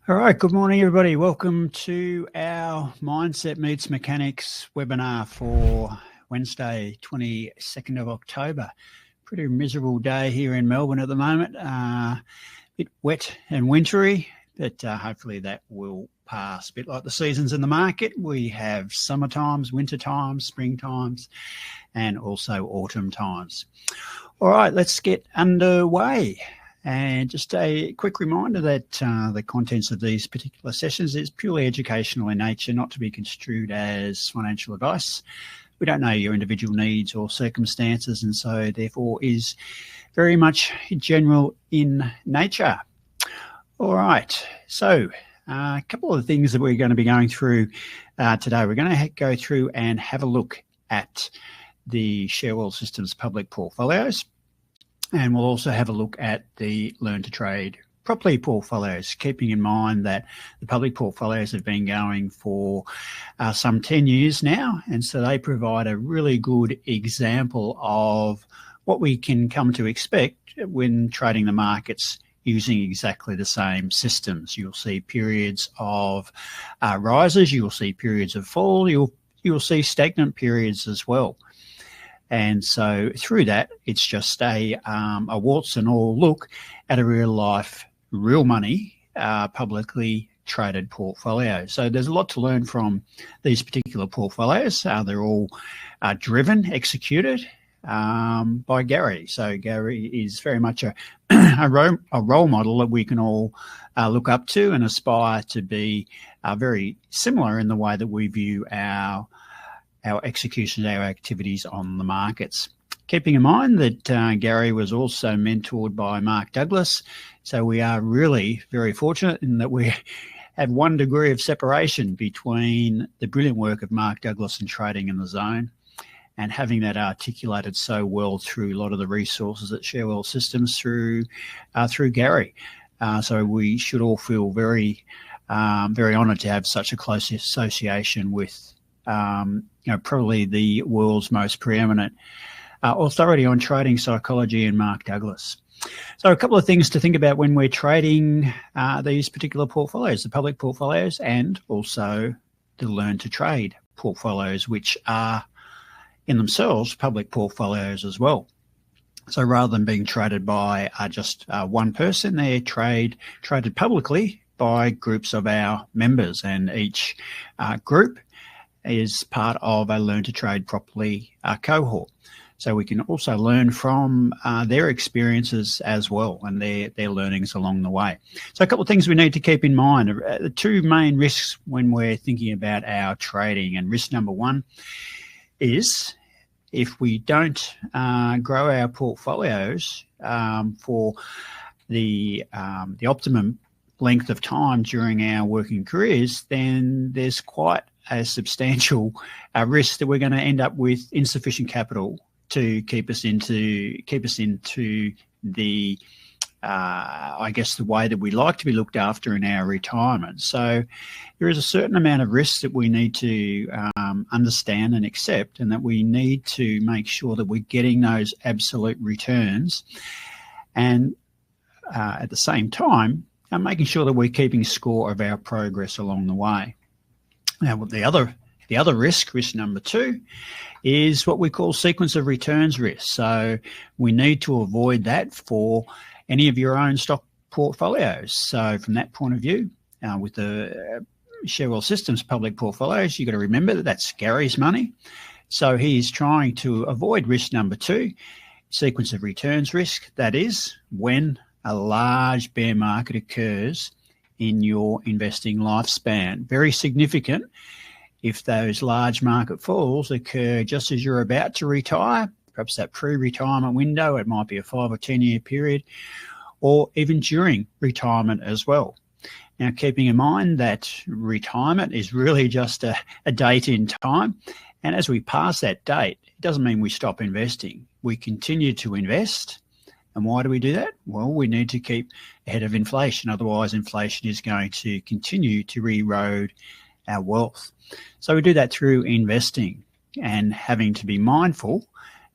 All right, good morning, everybody. Welcome to our Mindset Meets Mechanics webinar for Wednesday, 22nd of October. Pretty miserable day here in Melbourne at the moment. A bit wet and wintry, but hopefully that will pass. A bit like the seasons in the market, we have summer times, winter times, spring times, and also autumn times. All right, let's get underway. And just a quick reminder that the contents of these particular sessions is purely educational in nature, not to be construed as financial advice. We don't know your individual needs or circumstances, and so therefore is very much general in nature. All right, so a couple of things that we're going to be going through today. We're going to go through and have a look at the Shareworld Systems public portfolios. And we'll also have a look at the Learn to Trade Properly portfolios, keeping in mind that the public portfolios have been going for some 10 years now. And so they provide a really good example of what we can come to expect when trading the markets using exactly the same systems. You'll see periods of rises, you'll see periods of fall, you'll see stagnant periods as well. And so through that, it's just a warts and all look at a real life, real money, publicly traded portfolio. So there's a lot to learn from these particular portfolios. They're all executed by Gary. So Gary is very much a role model that we can all look up to and aspire to be very similar in the way that we view our execution, our activities on the markets. Keeping in mind that Gary was also mentored by Mark Douglas. So we are really very fortunate in that we have one degree of separation between the brilliant work of Mark Douglas and trading in the zone and having that articulated so well through a lot of the resources at Shareworld Systems through Gary. So we should all feel very honoured to have such a close association with probably the world's most preeminent authority on trading psychology in Mark Douglas. So a couple of things to think about when we're trading these particular portfolios, the public portfolios and also the Learn to Trade portfolios, which are in themselves public portfolios as well. So rather than being traded by just one person, they're traded publicly by groups of our members, and each group is part of a Learn to Trade Properly cohort. So we can also learn from their experiences as well and their learnings along the way. So a couple of things we need to keep in mind. The two main risks when we're thinking about our trading, and risk number one is if we don't grow our portfolios for the optimum length of time during our working careers, then there's quite a substantial risk that we're going to end up with insufficient capital to keep us into the the way that we like to be looked after in our retirement. So there is a certain amount of risk that we need to understand and accept, and that we need to make sure that we're getting those absolute returns, and at the same time making sure that we're keeping score of our progress along the way. Now, the other risk number two, is what we call sequence of returns risk. So we need to avoid that for any of your own stock portfolios. So from that point of view, with the Shareworld Systems public portfolios, you've got to remember that that's Gary's money. So he's trying to avoid risk number two, sequence of returns risk. That is when a large bear market occurs in your investing lifespan. Very significant if those large market falls occur just as you're about to retire, perhaps that pre-retirement window, it might be a 5 or 10 year period, or even during retirement as well. Now, keeping in mind that retirement is really just a date in time, and as we pass that date, it doesn't mean we stop investing. We continue to invest. And why do we do that? Well, we need to keep ahead of inflation. Otherwise, inflation is going to continue to erode our wealth. So we do that through investing and having to be mindful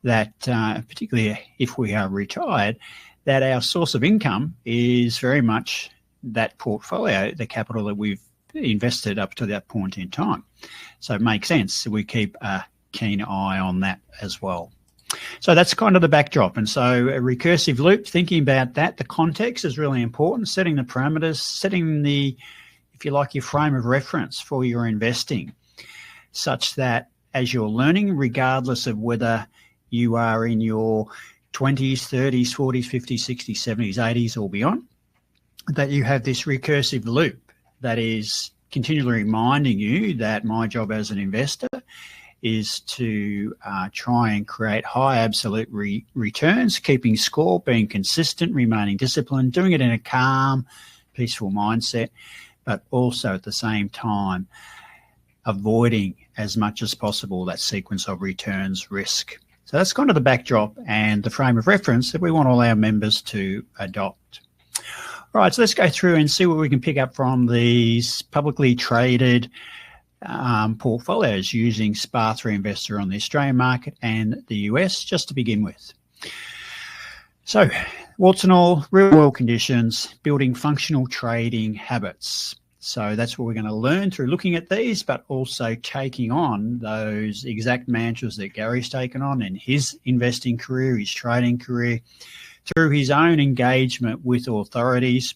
that, particularly if we are retired, that our source of income is very much that portfolio, the capital that we've invested up to that point in time. So it makes sense. So we keep a keen eye on that as well. So that's kind of the backdrop. And so a recursive loop, thinking about that, the context is really important, setting the parameters, setting the, if you like, your frame of reference for your investing, such that as you're learning, regardless of whether you are in your 20s, 30s, 40s, 50s, 60s, 70s, 80s or beyond, that you have this recursive loop that is continually reminding you that my job as an investor is to try and create high absolute returns, keeping score, being consistent, remaining disciplined, doing it in a calm, peaceful mindset, but also at the same time avoiding as much as possible that sequence of returns risk. So that's kind of the backdrop and the frame of reference that we want all our members to adopt. All right, so let's go through and see what we can pick up from these publicly traded portfolios using SPA3 Investor on the Australian market and the US, just to begin with. So, warts and all, real world conditions, building functional trading habits. So that's what we're going to learn through looking at these, but also taking on those exact mantras that Gary's taken on in his investing career, his trading career, through his own engagement with authorities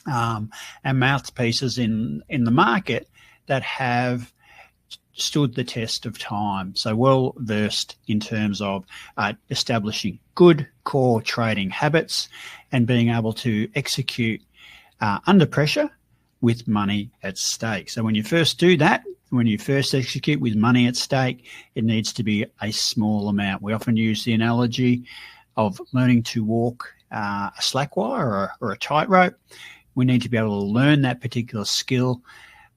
and mouthpieces in the market that have stood the test of time. So well versed in terms of establishing good core trading habits and being able to execute under pressure with money at stake. So when you first do that, when you first execute with money at stake, it needs to be a small amount. We often use the analogy of learning to walk a slack wire or a tightrope. We need to be able to learn that particular skill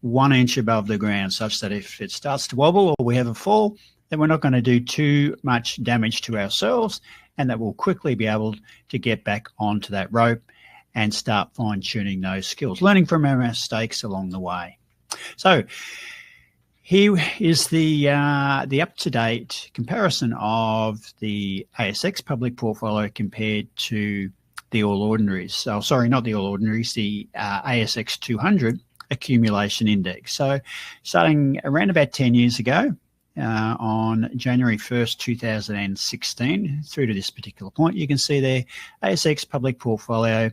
1 inch above the ground, such that if it starts to wobble or we have a fall, then we're not going to do too much damage to ourselves, and that we'll quickly be able to get back onto that rope and start fine-tuning those skills, learning from our mistakes along the way. So here is the up-to-date comparison of the ASX public portfolio compared to the All Ordinaries. So, sorry, not the All Ordinaries, the ASX 200 accumulation index. So starting around about 10 years ago, on January 1st, 2016, through to this particular point, you can see there, ASX public portfolio,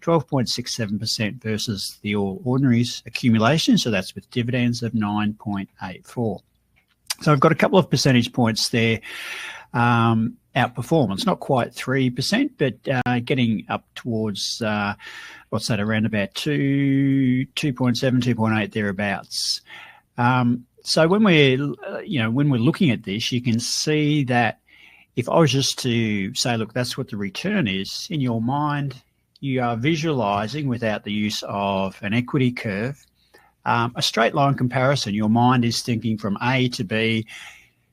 12.67% versus the All Ordinaries accumulation. So that's with dividends of 9.84. So I've got a couple of percentage points there outperformance, not quite 3%, but getting up towards, what's that, around about 2.7, 2.8 thereabouts. So when we're looking at this, you can see that if I was just to say, look, that's what the return is, in your mind, you are visualizing without the use of an equity curve, a straight line comparison. Your mind is thinking from A to B,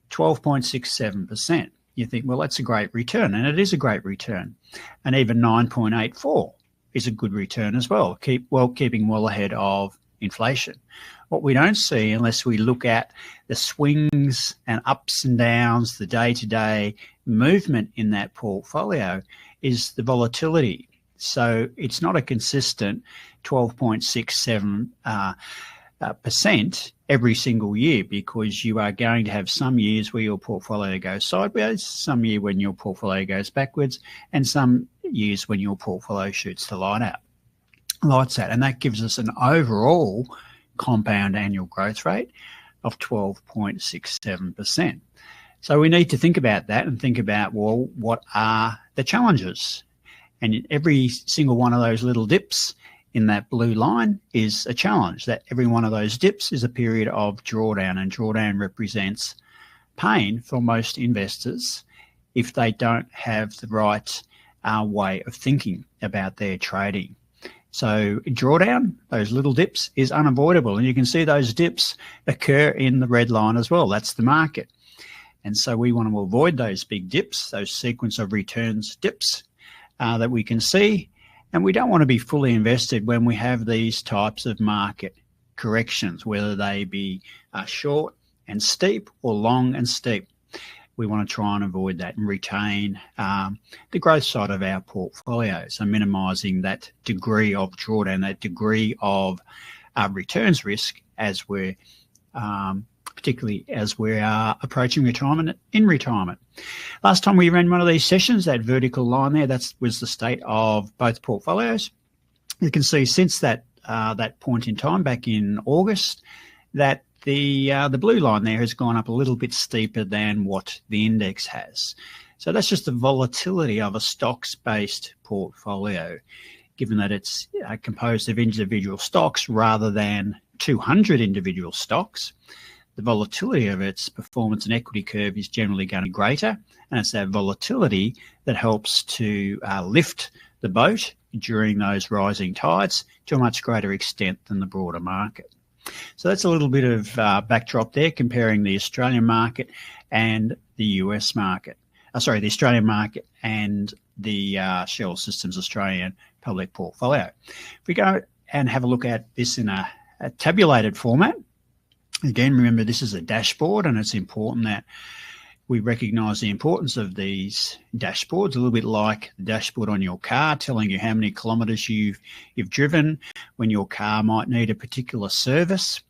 12.67%. You think, well, that's a great return, and it is a great return. And even 9.84 is a good return as well, keeping well ahead of inflation. What we don't see, unless we look at the swings and ups and downs, the day-to-day movement in that portfolio, is the volatility. So it's not a consistent 12.67% every single year, because you are going to have some years where your portfolio goes sideways, some year when your portfolio goes backwards, and some years when your portfolio shoots the lights out. And that gives us an overall compound annual growth rate of 12.67%. So we need to think about that and think about, well, what are the challenges? And every single one of those little dips in that blue line is a challenge. That every one of those dips is a period of drawdown, and drawdown represents pain for most investors if they don't have the right way of thinking about their trading. So drawdown, those little dips, is unavoidable. And you can see those dips occur in the red line as well. That's the market. And so we want to avoid those big dips, those sequence of returns dips that we can see. And we don't want to be fully invested when we have these types of market corrections, whether they be short and steep or long and steep. we want to try and avoid that and retain the growth side of our portfolio. So minimising that degree of drawdown, that degree of returns risk as we're particularly as we are approaching retirement. Last time we ran one of these sessions, that vertical line there, that was the state of both portfolios. You can see since that point in time back in August that the blue line there has gone up a little bit steeper than what the index has. So that's just the volatility of a stocks-based portfolio, given that it's composed of individual stocks rather than 200 individual stocks. The volatility of its performance and equity curve is generally going to be greater, and it's that volatility that helps to lift the boat during those rising tides to a much greater extent than the broader market. So that's a little bit of backdrop there, comparing the Australian market and the US market. The Australian market and the Shell Systems Australian public portfolio. If we go and have a look at this in a tabulated format, again, remember this is a dashboard, and it's important that we recognise the importance of these dashboards, a little bit like the dashboard on your car, telling you how many kilometres you've driven, when your car might need a particular service.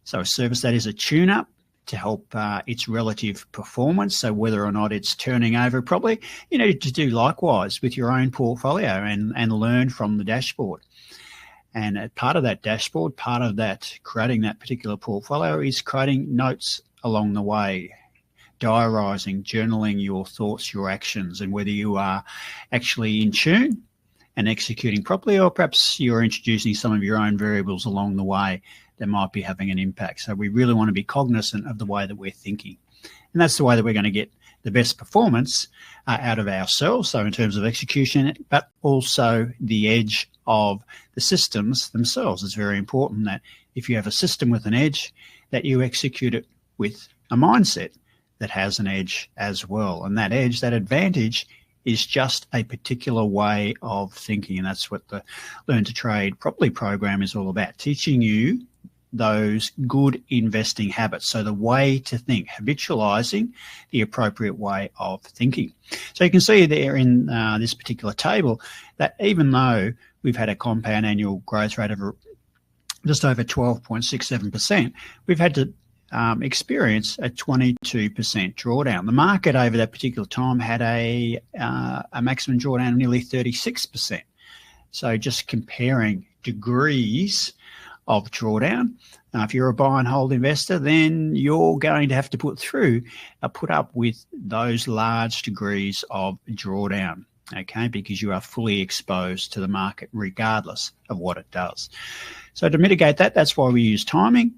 So a service that is a tune-up to help its relative performance. So whether or not it's turning over properly, you need to do likewise with your own portfolio and learn from the dashboard. And part of that dashboard, part of that creating that particular portfolio is creating notes along the way, diarising, journaling your thoughts, your actions, and whether you are actually in tune and executing properly, or perhaps you're introducing some of your own variables along the way that might be having an impact. So we really want to be cognizant of the way that we're thinking. And that's the way that we're going to get the best performance out of ourselves, so in terms of execution, but also the edge of the systems themselves. It's very important that if you have a system with an edge, that you execute it with a mindset that has an edge as well. And that edge, that advantage, is just a particular way of thinking. And that's what the Learn to Trade Properly program is all about, teaching you those good investing habits. So the way to think, habitualizing the appropriate way of thinking. So you can see there in this particular table that even though we've had a compound annual growth rate of just over 12.67%, we've had to experience a 22% drawdown. The market over that particular time had a maximum drawdown of nearly 36%. So just comparing degrees of drawdown. If you're a buy and hold investor, then you're going to have to put up with those large degrees of drawdown, okay, because you are fully exposed to the market regardless of what it does. So to mitigate that, that's why we use timing,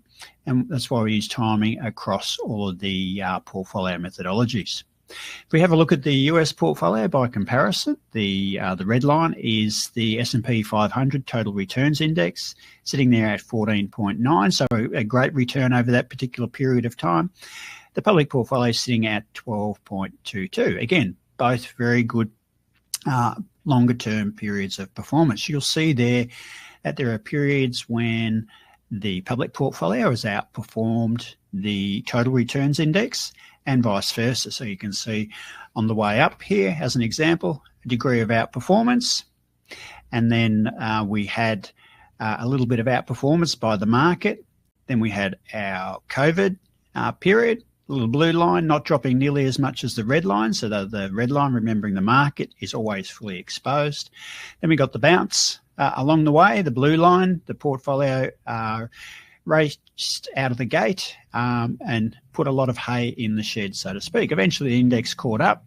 and that's why we use timing across all of the portfolio methodologies. If we have a look at the US portfolio by comparison, the red line is the S&P 500 Total Returns Index, sitting there at 14.9, so a great return over that particular period of time. The public portfolio is sitting at 12.22. Again, both very good longer-term periods of performance. You'll see there that there are periods when the public portfolio has outperformed the Total Returns Index, and vice versa. So you can see on the way up here, as an example, a degree of outperformance. And then we had a little bit of outperformance by the market. Then we had our COVID period, a little blue line, not dropping nearly as much as the red line. So the red line, remembering the market, is always fully exposed. Then we got the bounce along the way, the blue line, the portfolio raced out of the gate and put a lot of hay in the shed, so to speak. Eventually the index caught up,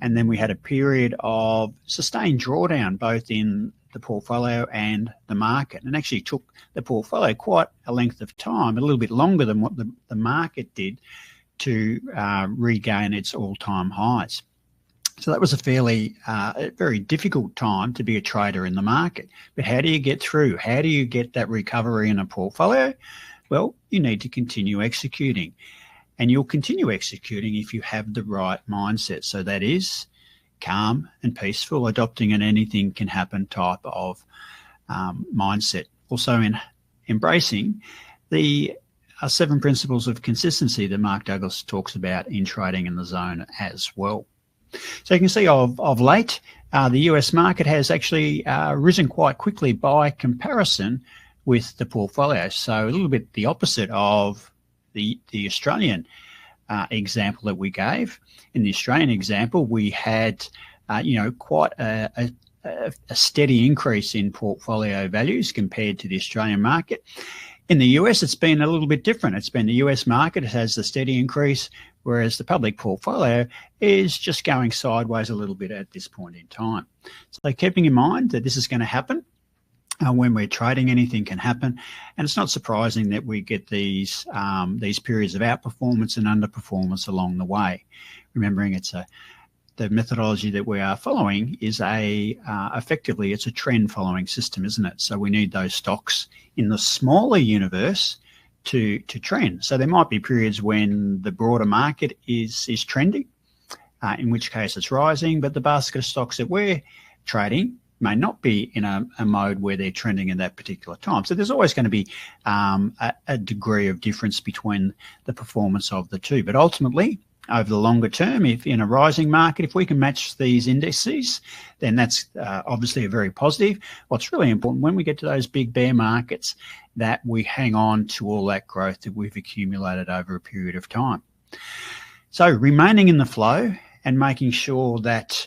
and then we had a period of sustained drawdown both in the portfolio and the market, and actually took the portfolio quite a length of time, a little bit longer than what the market did, to regain its all-time highs. So that was a very difficult time to be a trader in the market. But how do you get through? How do you get that recovery in a portfolio? Well, you need to continue executing. And you'll continue executing if you have the right mindset. So that is calm and peaceful, adopting an anything can happen type of mindset. Also in embracing the 7 principles of consistency that Mark Douglas talks about in trading in the zone as well. So you can see of late, the US market has actually risen quite quickly by comparison with the portfolio. So a little bit the opposite of the Australian example that we gave. In the Australian example, we had quite a steady increase in portfolio values compared to the Australian market. In the US, it's been a little bit different. It's been the US market has the steady increase, whereas the public portfolio is just going sideways a little bit at this point in time. So keeping in mind that this is going to happen, when we're trading, anything can happen, and it's not surprising that we get these periods of outperformance and underperformance along the way. Remembering the methodology that we are following is effectively it's a trend following system, isn't it? So we need those stocks in the smaller universe to trend. So there might be periods when the broader market is trending, in which case it's rising, but the basket of stocks that we're trading may not be in a mode where they're trending in that particular time. So there's always going to be a degree of difference between the performance of the two. But ultimately, over the longer term, if in a rising market, if we can match these indices, then that's obviously a very positive. What's really important when we get to those big bear markets, that we hang on to all that growth that we've accumulated over a period of time. So remaining in the flow and making sure that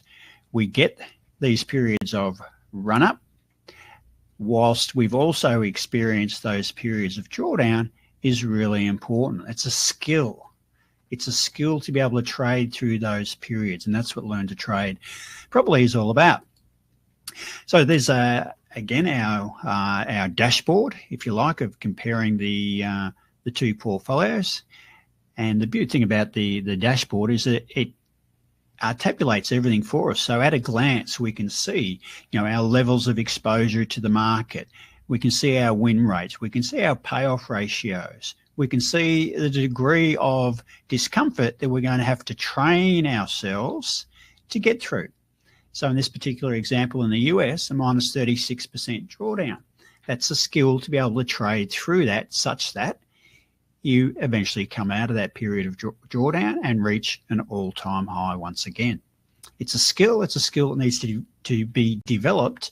we get these periods of run up, whilst we've also experienced those periods of drawdown, is really important. It's a skill. It's a skill to be able to trade through those periods, and that's what Learn to Trade probably is all about. So there's again our dashboard, if you like, of comparing the two portfolios. And the beauty thing about the dashboard is that it tabulates everything for us. So at a glance, we can see our levels of exposure to the market. We can see our win rates. We can see our payoff ratios. We can see the degree of discomfort that we're going to have to train ourselves to get through. So in this particular example in the US, a minus 36% drawdown. That's a skill to be able to trade through that such that you eventually come out of that period of drawdown and reach an all-time high once again. It's a skill. It's a skill that needs to be developed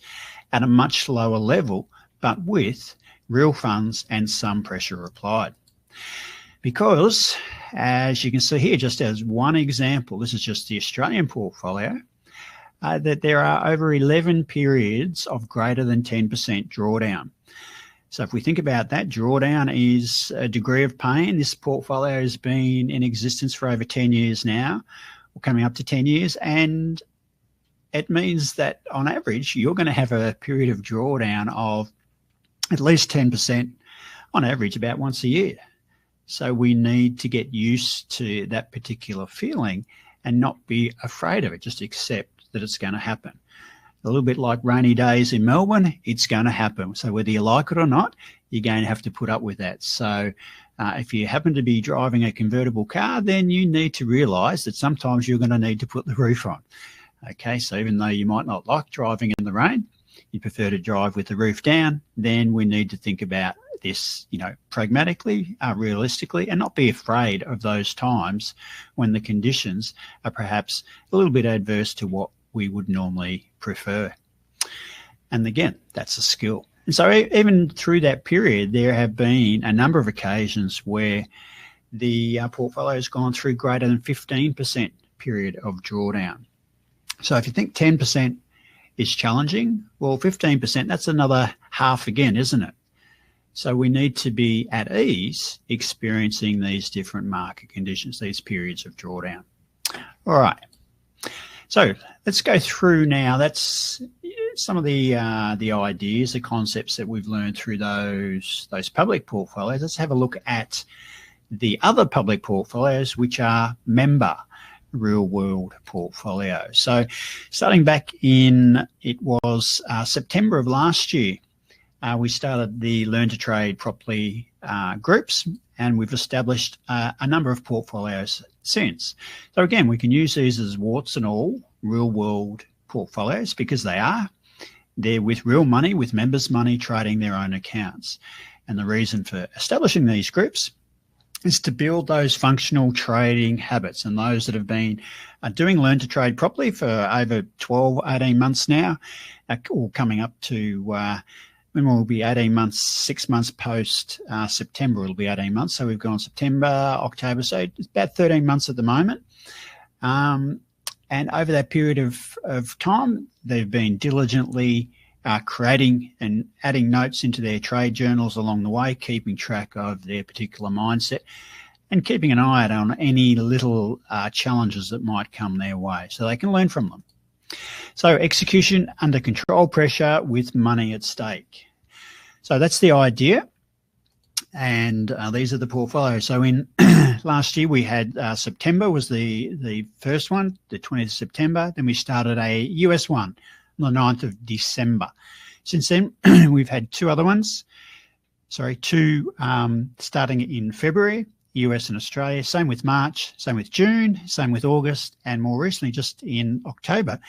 at a much lower level, but with real funds and some pressure applied. Because, as you can see here, just as one example, this is just the Australian portfolio, that there are over 11 periods of greater than 10% drawdown. So if we think about that, drawdown is a degree of pain. This portfolio has been in existence for over 10 years now, or coming up to 10 years, and it means that on average, you're going to have a period of drawdown of at least 10% on average about once a year. So we need to get used to that particular feeling and not be afraid of it, just accept that it's going to happen. A little bit like rainy days in Melbourne, it's going to happen. So whether you like it or not, you're going to have to put up with that. So if you happen to be driving a convertible car, then you need to realise that sometimes you're going to need to put the roof on. Okay, so even though you might not like driving in the rain, you prefer to drive with the roof down, then we need to think about this, pragmatically, realistically, and not be afraid of those times when the conditions are perhaps a little bit adverse to what we would normally prefer. And again, that's a skill. And so even through that period, there have been a number of occasions where the portfolio has gone through greater than 15% period of drawdown. So if you think 10% is challenging, well, 15%, that's another half again, isn't it? So we need to be at ease experiencing these different market conditions, these periods of drawdown. All right. So let's go through now. That's some of the ideas, the concepts that we've learned through those public portfolios. Let's have a look at the other public portfolios, which are member real-world portfolios. So starting back in, it was September of last year, we started the Learn to Trade Properly groups, and we've established a number of portfolios since. So again, we can use these as warts and all real-world portfolios because they're with real money, with members' money trading their own accounts. And the reason for establishing these groups is to build those functional trading habits. And those that have been doing Learn to Trade Properly for over 12, 18 months now, or coming up to when we'll be 18 months, 6 months post September, it'll be 18 months. So we've gone September, October, so it's about 13 months at the moment. And over that period of time, they've been diligently creating and adding notes into their trade journals along the way, keeping track of their particular mindset and keeping an eye out on any little challenges that might come their way so they can learn from them. So execution under control pressure with money at stake. So that's the idea. And these are the portfolios. So in last year, we had September was the first one, the 20th of September. Then we started a US one on the 9th of December. Since then, we've had two starting in February, US and Australia. Same with March, same with June, same with August, and more recently, just in October,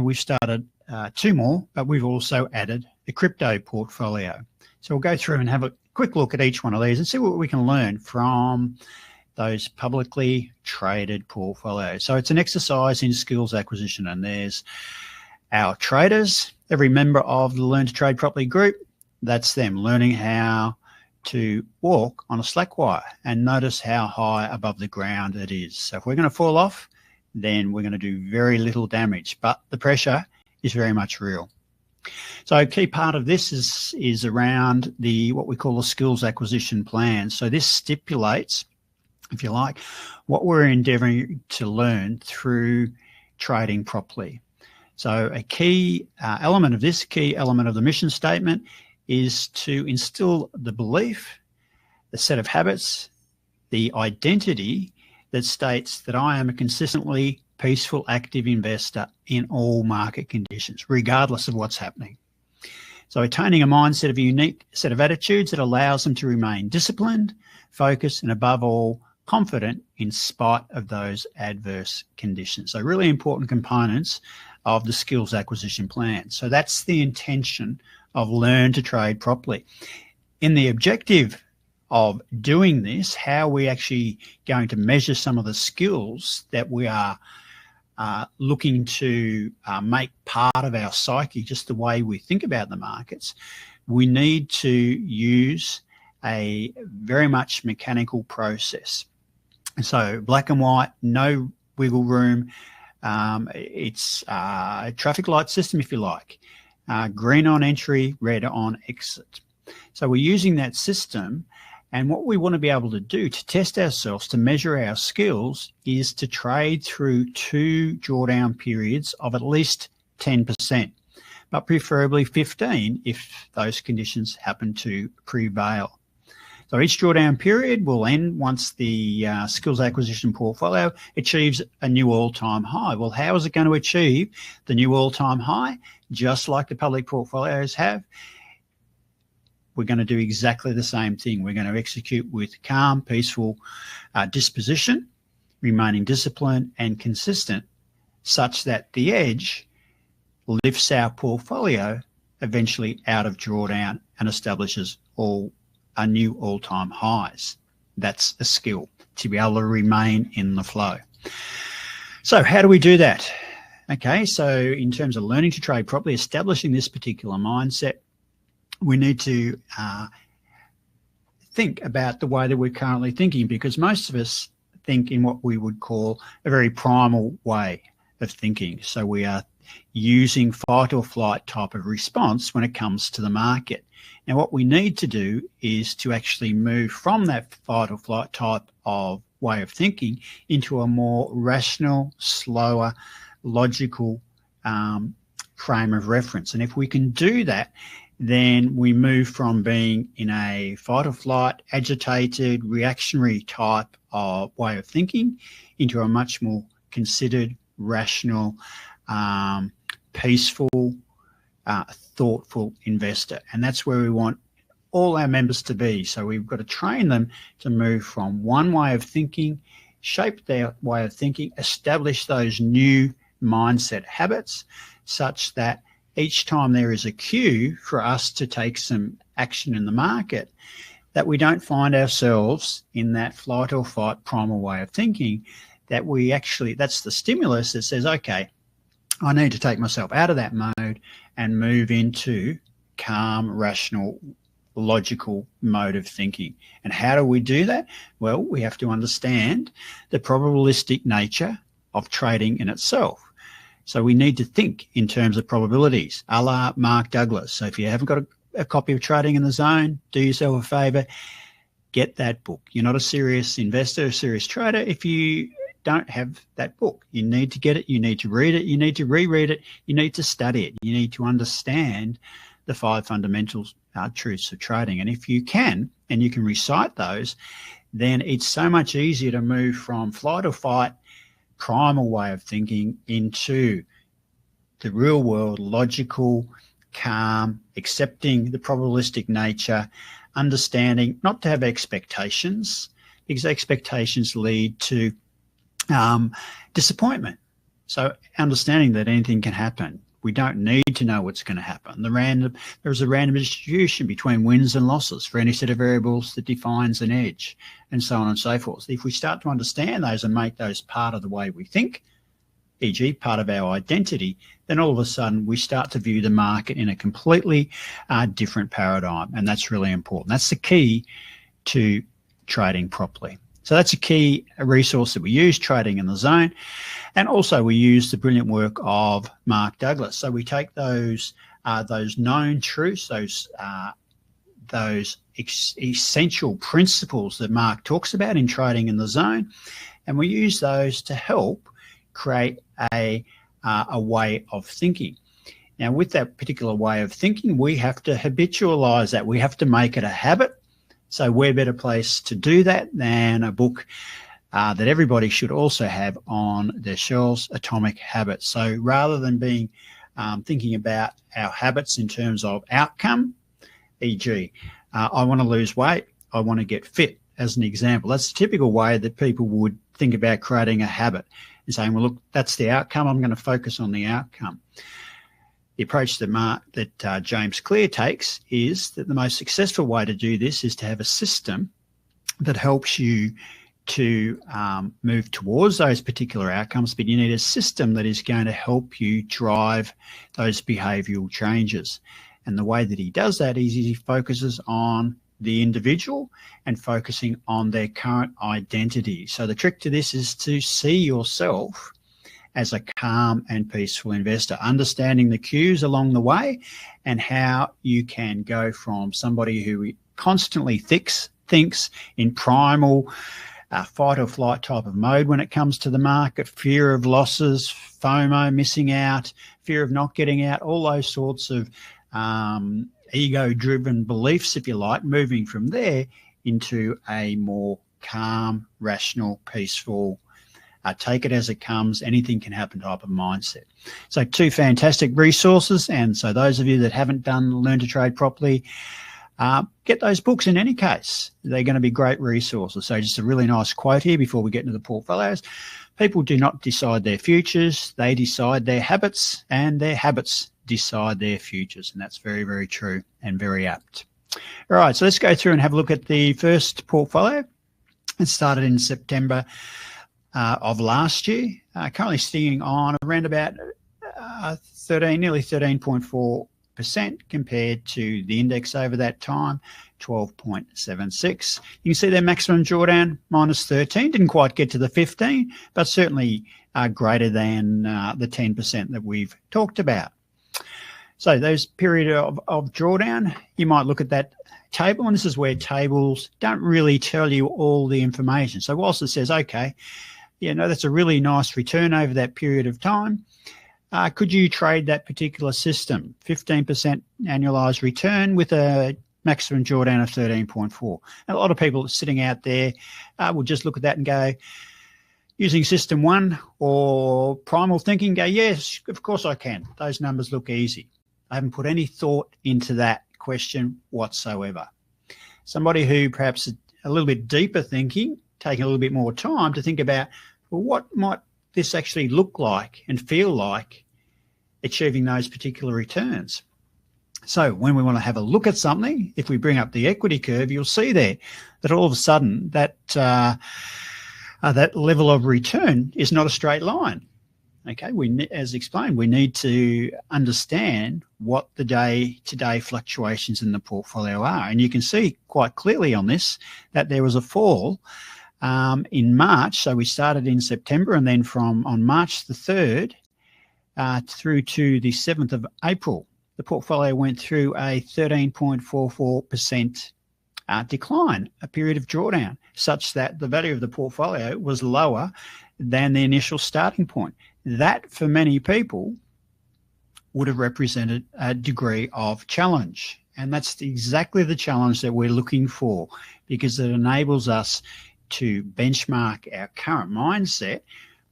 we've started two more, but we've also added the crypto portfolio. So we'll go through and have a quick look at each one of these and see what we can learn from those publicly traded portfolios. So it's an exercise in skills acquisition, and there's our traders, every member of the Learn to Trade Properly group. That's them learning how to walk on a slack wire, and notice how high above the ground it is. So if we're going to fall off, then we're going to do very little damage, but the pressure is very much real. So a key part of this is around what we call the skills acquisition plan. So this stipulates, if you like, what we're endeavoring to learn through trading properly. So a key element of this, key element of the mission statement, is to instill the belief, the set of habits, the identity that states that I am a consistently peaceful, active investor in all market conditions, regardless of what's happening. So attaining a mindset of a unique set of attitudes that allows them to remain disciplined, focused, and above all, confident in spite of those adverse conditions. So really important components of the skills acquisition plan. So that's the intention of Learn to Trade Properly. In the objective of doing this, how are we actually going to measure some of the skills that we are looking to make part of our psyche, just the way we think about the markets? We need to use a very much mechanical process. So black and white, no wiggle room. It's a traffic light system, if you like. Green on entry, red on exit. So we're using that system, and what we want to be able to do to test ourselves, to measure our skills, is to trade through 2 drawdown periods of at least 10%, but preferably 15 if those conditions happen to prevail. So each drawdown period will end once the skills acquisition portfolio achieves a new all-time high. Well, how is it going to achieve the new all-time high? Just like the public portfolios have, we're going to do exactly the same thing. We're going to execute with calm, peaceful disposition, remaining disciplined and consistent, such that the edge lifts our portfolio eventually out of drawdown and establishes a new all-time highs. That's a skill, to be able to remain in the flow. So how do we do that? Okay, so in terms of learning to trade properly, establishing this particular mindset, we need to think about the way that we're currently thinking, because most of us think in what we would call a very primal way of thinking. So we are using fight or flight type of response when it comes to the market. Now, what we need to do is to actually move from that fight or flight type of way of thinking into a more rational, slower, logical frame of reference. And if we can do that, then we move from being in a fight or flight, agitated, reactionary type of way of thinking into a much more considered, rational, peaceful, thoughtful investor. And that's where we want all our members to be. So we've got to train them to move from one way of thinking, shape their way of thinking, establish those new mindset habits such that each time there is a cue for us to take some action in the market, that we don't find ourselves in that flight or fight primal way of thinking, that we actually, that's the stimulus that says, okay, I need to take myself out of that mode and move into calm, rational, logical mode of thinking. And how do we do that? Well, we have to understand the probabilistic nature of trading in itself. So we need to think in terms of probabilities, a la Mark Douglas. So if you haven't got a copy of Trading in the Zone, do yourself a favor, get that book. You're not a serious investor, a serious trader if you don't have that book. You need to get it. You need to read it. You need to reread it. You need to study it. You need to understand the 5 fundamental truths of trading. And if you can, and you can recite those, then it's so much easier to move from flight or fight, primal way of thinking into the real world, logical, calm, accepting the probabilistic nature, understanding not to have expectations, because expectations lead to disappointment. So understanding that anything can happen. We don't need to know what's going to happen. There's a random distribution between wins and losses for any set of variables that defines an edge, and so on and so forth. If we start to understand those and make those part of the way we think, e.g. part of our identity, then all of a sudden we start to view the market in a completely different paradigm. And that's really important. That's the key to trading properly. So that's a key resource that we use, Trading in the Zone. And also we use the brilliant work of Mark Douglas. So we take those known truths, those essential principles that Mark talks about in Trading in the Zone, and we use those to help create a way of thinking. Now, with that particular way of thinking, we have to habitualize that. We have to make it a habit. So where better place to do that than a book that everybody should also have on their shelves, Atomic Habits. So rather than being thinking about our habits in terms of outcome, e.g., I want to lose weight, I want to get fit, as an example. That's the typical way that people would think about creating a habit and saying, well, look, that's the outcome. I'm going to focus on the outcome. The approach that James Clear takes is that the most successful way to do this is to have a system that helps you to move towards those particular outcomes, but you need a system that is going to help you drive those behavioural changes. And the way that he does that is he focuses on the individual and focusing on their current identity. So the trick to this is to see yourself as a calm and peaceful investor, understanding the cues along the way and how you can go from somebody who constantly thinks in primal fight or flight type of mode when it comes to the market, fear of losses, FOMO, missing out, fear of not getting out, all those sorts of ego-driven beliefs, if you like, moving from there into a more calm, rational, peaceful, take it as it comes, anything can happen type of mindset. So 2 fantastic resources. And so those of you that haven't Learn to Trade Properly, get those books in any case. They're going to be great resources. So just a really nice quote here before we get into the portfolios. People do not decide their futures. They decide their habits, and their habits decide their futures. And that's very, very true and very apt. All right, so let's go through and have a look at the first portfolio. It started in September of last year, currently sitting on around about nearly 13.4% compared to the index over that time, 12.76. You can see their maximum drawdown minus 13, didn't quite get to the 15, but certainly greater than the 10% that we've talked about. So those period of drawdown, you might look at that table, and this is where tables don't really tell you all the information. So whilst it says, okay, that's a really nice return over that period of time, could you trade that particular system? 15% annualized return with a maximum drawdown of 13.4. A lot of people sitting out there will just look at that and go, using system 1 or primal thinking, go, yes, of course I can. Those numbers look easy. I haven't put any thought into that question whatsoever. Somebody who perhaps a little bit deeper thinking, taking a little bit more time to think about, well, what might this actually look like and feel like achieving those particular returns? So when we want to have a look at something, if we bring up the equity curve, you'll see there that all of a sudden that level of return is not a straight line. Okay, as explained, we need to understand what the day-to-day fluctuations in the portfolio are. And you can see quite clearly on this that there was a fall in March. So we started in September, and then on March the 3rd through to the 7th of April, the portfolio went through a 13.44% decline, a period of drawdown, such that the value of the portfolio was lower than the initial starting point. That, for many people, would have represented a degree of challenge. And that's exactly the challenge that we're looking for, because it enables us to benchmark our current mindset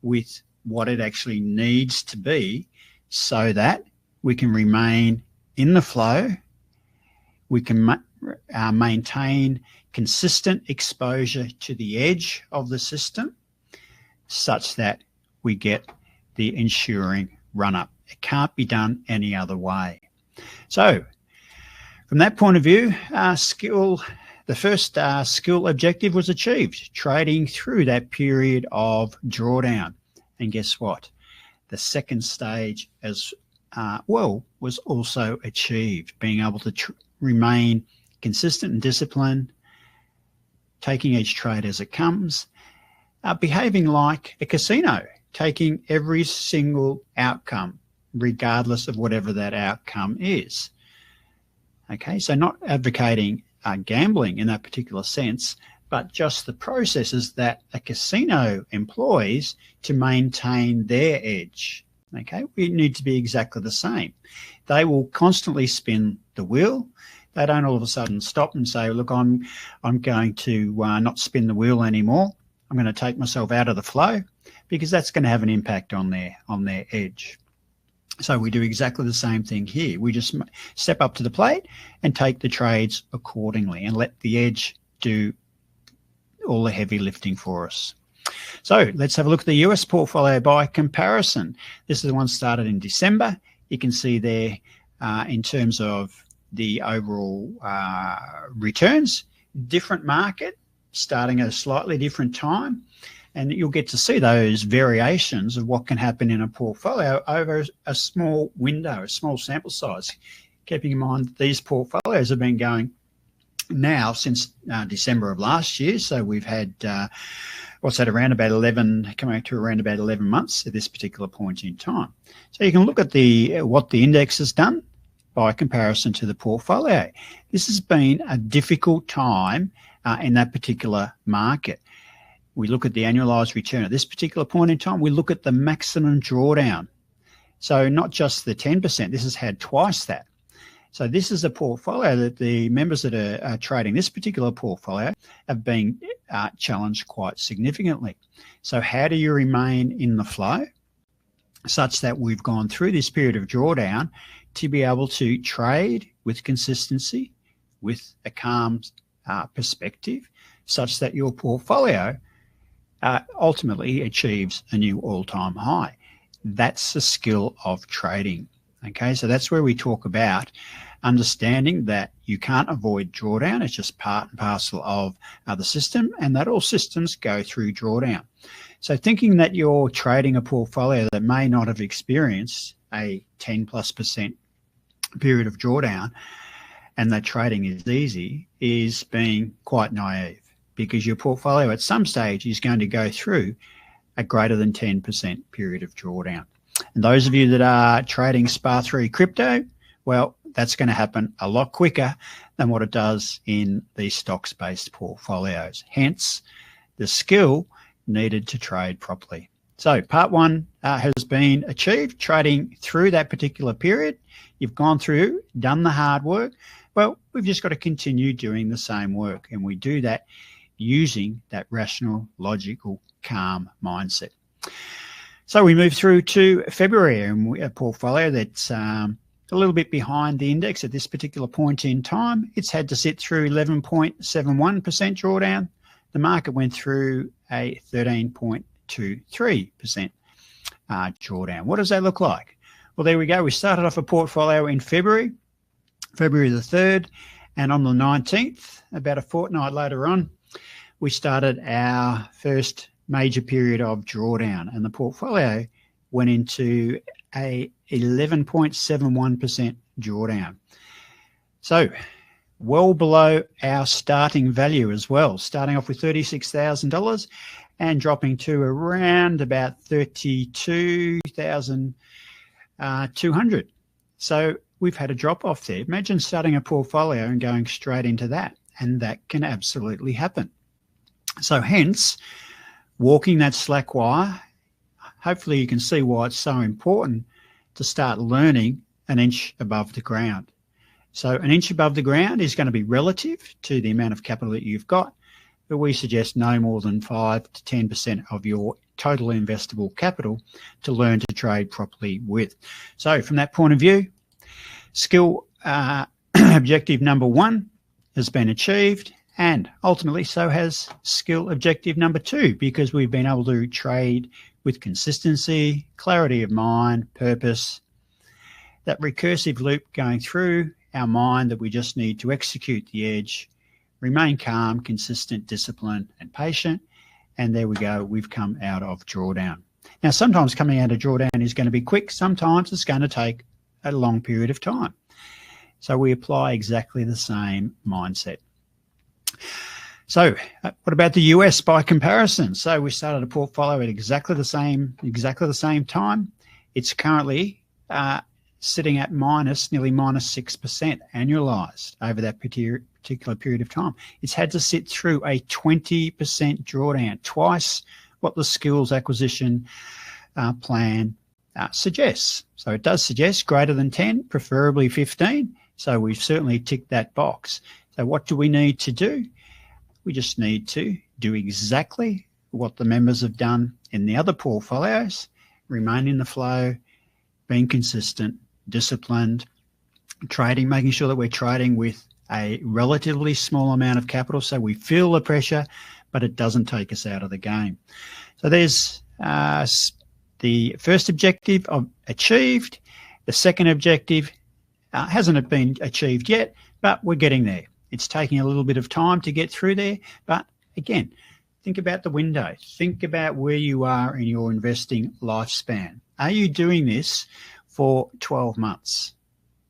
with what it actually needs to be so that we can remain in the flow, we can maintain consistent exposure to the edge of the system such that we get the ensuring run-up. It can't be done any other way. So from that point of view, the first skill objective was achieved, trading through that period of drawdown. And guess what? The second stage as well was also achieved, being able to remain consistent and disciplined, taking each trade as it comes, behaving like a casino, taking every single outcome, regardless of whatever that outcome is. Okay, so not advocating gambling in that particular sense, but just the processes that a casino employs to maintain their edge. Okay, we need to be exactly the same. They will constantly spin the wheel. They don't all of a sudden stop and say, look, I'm going to not spin the wheel anymore. I'm going to take myself out of the flow, because that's going to have an impact on their edge. So we do exactly the same thing here. We just step up to the plate and take the trades accordingly and let the edge do all the heavy lifting for us. So let's have a look at the US portfolio by comparison. This is the one started in December. You can see there in terms of the overall returns, different market, starting at a slightly different time. And you'll get to see those variations of what can happen in a portfolio over a small window, a small sample size. Keeping in mind that these portfolios have been going now since December of last year. So we've had, around about 11, coming up to around about 11 months at this particular point in time. So you can look at what the index has done by comparison to the portfolio. This has been a difficult time in that particular market. We look at the annualized return at this particular point in time. We look at the maximum drawdown. So not just the 10%, this has had twice that. So this is a portfolio that the members that are trading this particular portfolio have been challenged quite significantly. So how do you remain in the flow such that we've gone through this period of drawdown to be able to trade with consistency, with a calm perspective, such that your portfolio ultimately achieves a new all-time high? That's the skill of trading. Okay, so that's where we talk about understanding that you can't avoid drawdown. It's just part and parcel of the system, and that all systems go through drawdown. So thinking that you're trading a portfolio that may not have experienced a 10+% period of drawdown and that trading is easy is being quite naive, because your portfolio at some stage is going to go through a greater than 10% period of drawdown. And those of you that are trading SPA3 crypto, well, that's going to happen a lot quicker than what it does in these stocks-based portfolios. Hence, the skill needed to trade properly. So part one has been achieved, trading through that particular period. You've gone through, done the hard work. Well, we've just got to continue doing the same work, and we do that using that rational, logical, calm mindset. So we move through to February, and a portfolio that's a little bit behind the index at this particular point in time. It's had to sit through 11.71% drawdown. The market went through a 13.23% drawdown. What does that look like? Well, there we go. We started off a portfolio in February February the 3rd, and on the 19th, about a fortnight later on, we started our first major period of drawdown, and the portfolio went into a 11.71% drawdown. So well below our starting value as well, starting off with $36,000 and dropping to around about 32,200. So we've had a drop off there. Imagine starting a portfolio and going straight into that, and that can absolutely happen. So hence, walking that slack wire, hopefully you can see why it's so important to start learning an inch above the ground. So an inch above the ground is going to be relative to the amount of capital that you've got, but we suggest no more than 5 to 10% of your total investable capital to learn to trade properly with. So from that point of view, skill objective number 1 has been achieved, and ultimately so has skill objective number 2, because we've been able to trade with consistency, clarity of mind, purpose, that recursive loop going through our mind that we just need to execute the edge, remain calm, consistent, disciplined, and patient. And there we go. We've come out of drawdown. Now, sometimes coming out of drawdown is going to be quick. Sometimes it's going to take a long period of time. So we apply exactly the same mindset. So what about the US by comparison? So we started a portfolio at exactly the same time. It's currently sitting at nearly minus 6% annualized over that particular period of time. It's had to sit through a 20% drawdown, twice what the skills acquisition plan suggests. So it does suggest greater than 10, preferably 15. So we've certainly ticked that box. So what do we need to do? We just need to do exactly what the members have done in the other portfolios, remain in the flow, being consistent, disciplined, trading, making sure that we're trading with a relatively small amount of capital so we feel the pressure, but it doesn't take us out of the game. So there's the first objective achieved. The second objective hasn't been achieved yet, but we're getting there. It's taking a little bit of time to get through there, but again, think about the window. Think about where you are in your investing lifespan. Are you doing this for 12 months?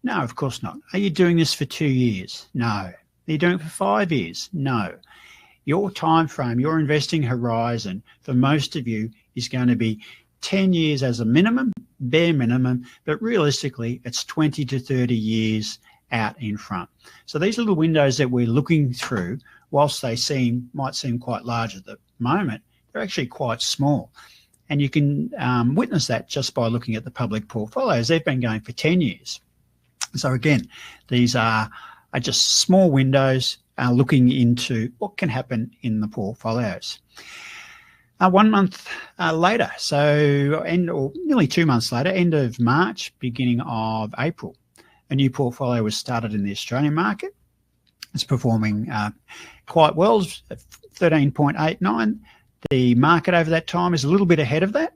No, of course not. Are you doing this for 2 years? No. Are you doing it for 5 years? No. Your time frame, your investing horizon for most of you is going to be 10 years as a minimum, bare minimum, but realistically it's 20 to 30 years out in front. So these little windows that we're looking through, whilst they might seem quite large at the moment, they're actually quite small. And you can witness that just by looking at the public portfolios. They've been going for 10 years. So again, these are just small windows looking into what can happen in the portfolios. 1 month later, so nearly 2 months later, end of March, beginning of April, a new portfolio was started in the Australian market. It's performing quite well, 13.89. The market over that time is a little bit ahead of that.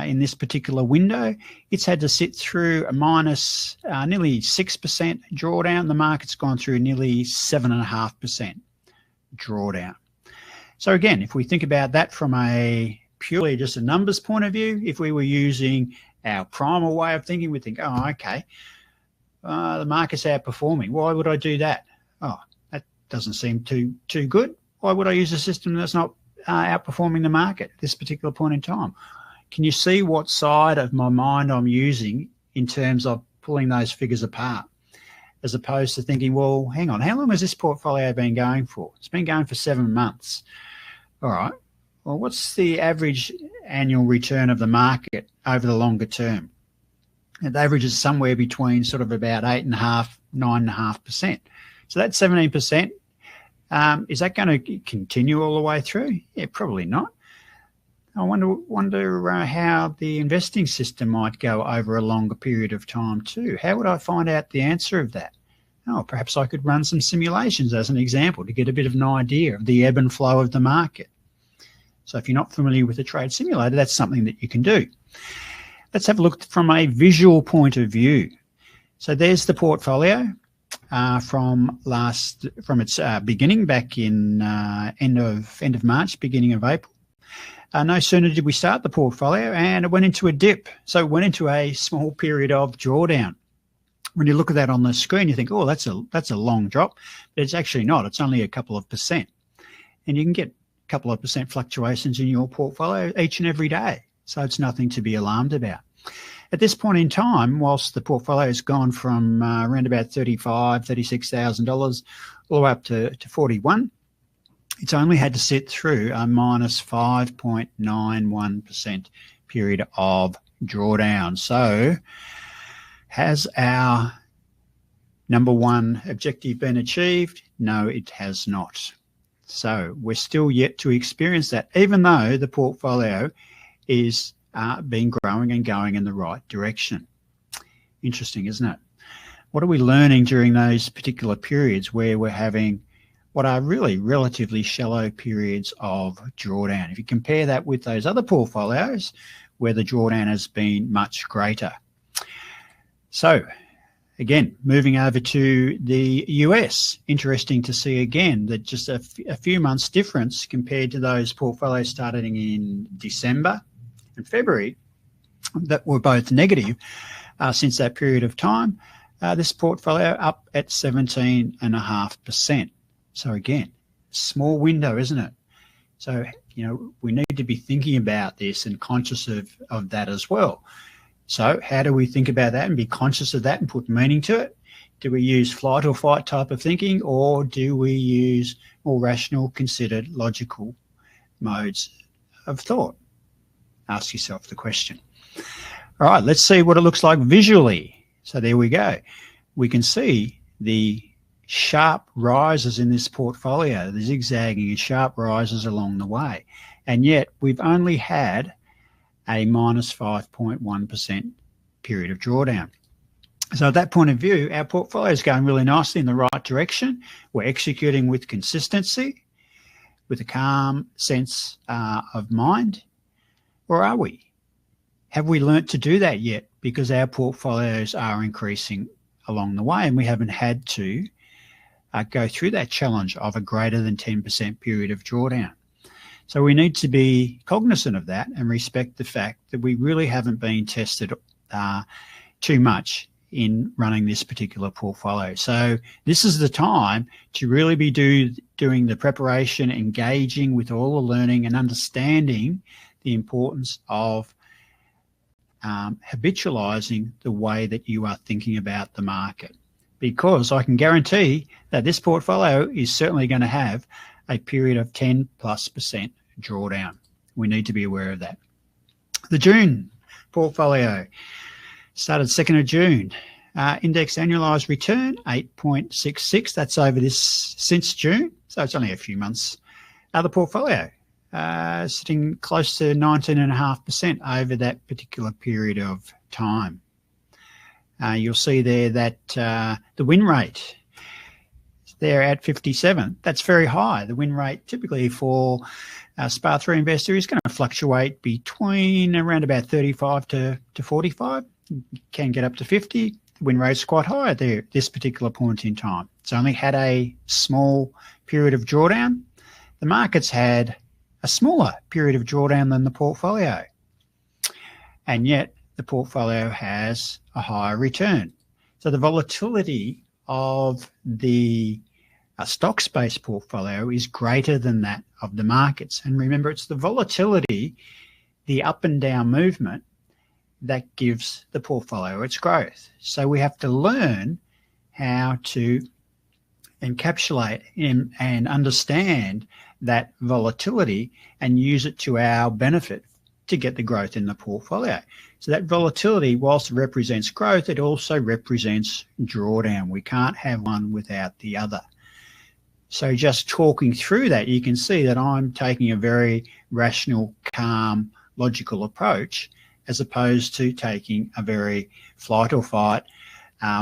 In this particular window, it's had to sit through a minus nearly 6% drawdown. The market's gone through nearly 7.5% drawdown. So again, if we think about that from a purely just a numbers point of view, if we were using our primal way of thinking, we'd think, oh, okay, the market's outperforming. Why would I do that? Oh, that doesn't seem too good. Why would I use a system that's not outperforming the market at this particular point in time? Can you see what side of my mind I'm using in terms of pulling those figures apart, as opposed to thinking, well, hang on, how long has this portfolio been going for? It's been going for 7 months. All right. Well, what's the average annual return of the market over the longer term? It averages somewhere between sort of about 8.5%, 9.5%. So that's 17%. Is that going to continue all the way through? Yeah, probably not. I wonder how the investing system might go over a longer period of time too. How would I find out the answer of that? Oh, perhaps I could run some simulations as an example to get a bit of an idea of the ebb and flow of the market. So if you're not familiar with the trade simulator, that's something that you can do. Let's have a look from a visual point of view. So there's the portfolio. from its beginning back in end of March, beginning of April. No sooner did we start the portfolio and it went into a dip. So it went into a small period of drawdown. When you look at that on the screen, you think, oh, that's a long drop, but it's actually not. It's only a couple of percent. And you can get a couple of percent fluctuations in your portfolio each and every day. So it's nothing to be alarmed about. At this point in time, whilst the portfolio has gone from around about $35,000, $36,000 all the way up to 41, it's only had to sit through a minus 5.91% period of drawdown. So has our number one objective been achieved? No, it has not. So we're still yet to experience that, even though the portfolio is been growing and going in the right direction. Interesting, isn't it? What are we learning during those particular periods where we're having what are really relatively shallow periods of drawdown? If you compare that with those other portfolios where the drawdown has been much greater. So again, moving over to the US, interesting to see again that just a few months difference compared to those portfolios starting in December and February that were both negative since that period of time. This portfolio up at 17.5%. So again, small window, isn't it? So, we need to be thinking about this and conscious of that as well. So how do we think about that and be conscious of that and put meaning to it? Do we use flight or fight type of thinking, or do we use more rational, considered, logical modes of thought? Ask yourself the question. All right, let's see what it looks like visually. So there we go. We can see the sharp rises in this portfolio, the zigzagging and sharp rises along the way. And yet we've only had a minus 5.1% period of drawdown. So at that point of view, our portfolio is going really nicely in the right direction. We're executing with consistency, with a calm sense of mind. Or are we? Have we learnt to do that yet? Because our portfolios are increasing along the way and we haven't had to go through that challenge of a greater than 10% period of drawdown. So we need to be cognizant of that and respect the fact that we really haven't been tested too much in running this particular portfolio. So this is the time to really be doing the preparation, engaging with all the learning and understanding the importance of habitualizing the way that you are thinking about the market. Because I can guarantee that this portfolio is certainly going to have a period of 10+% drawdown. We need to be aware of that. The June portfolio started 2nd of June. Index annualized return 8.66. That's over this since June, so it's only a few months. The portfolio sitting close to 19.5% over that particular period of time. You'll see there that the win rate, they're at 57. That's very high. The win rate typically for a SPA 3 investor is going to fluctuate between around about 35 to 45. Can get up to 50. The win rate's quite high there at this particular point in time. It's only had a small period of drawdown. The market's had a smaller period of drawdown than the portfolio. And yet the portfolio has a higher return. So the volatility of the stocks-based portfolio is greater than that of the markets. And remember, it's the volatility, the up and down movement, that gives the portfolio its growth. So we have to learn how to encapsulate and understand that volatility and use it to our benefit to get the growth in the portfolio. So that volatility, whilst it represents growth, it also represents drawdown. We can't have one without the other. So just talking through that, you can see that I'm taking a very rational, calm, logical approach as opposed to taking a very flight or fight.